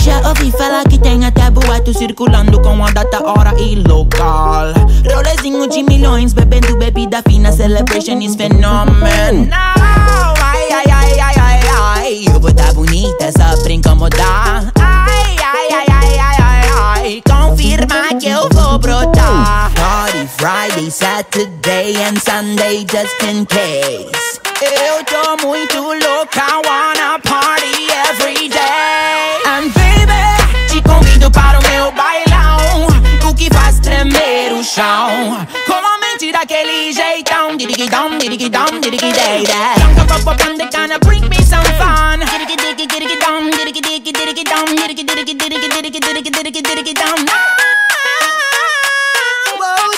Já ouvi falar que tem até boato circulando com a data, hora e local. Rolezinho de milhões, bebendo bebida fina, celebration is phenomenal. Ai, ai, ai, ai, ai, ai, eu vou tá bonita só pra incomodar. Ai, ai, ai, ai, ai, ai, ai, confirma que eu vou brotar. Party Friday, Saturday and Sunday just in case. Eu tô muito louca, wanna party every day. And baby, te convido para o meu bailão, o que faz tremer o chão, com a mente daquele jeitão. Dirigidom, dirigidom, dirigidei-dei. They gonna bring me some fun. Dirigidom, dirigidom, dirigidom. Whoa,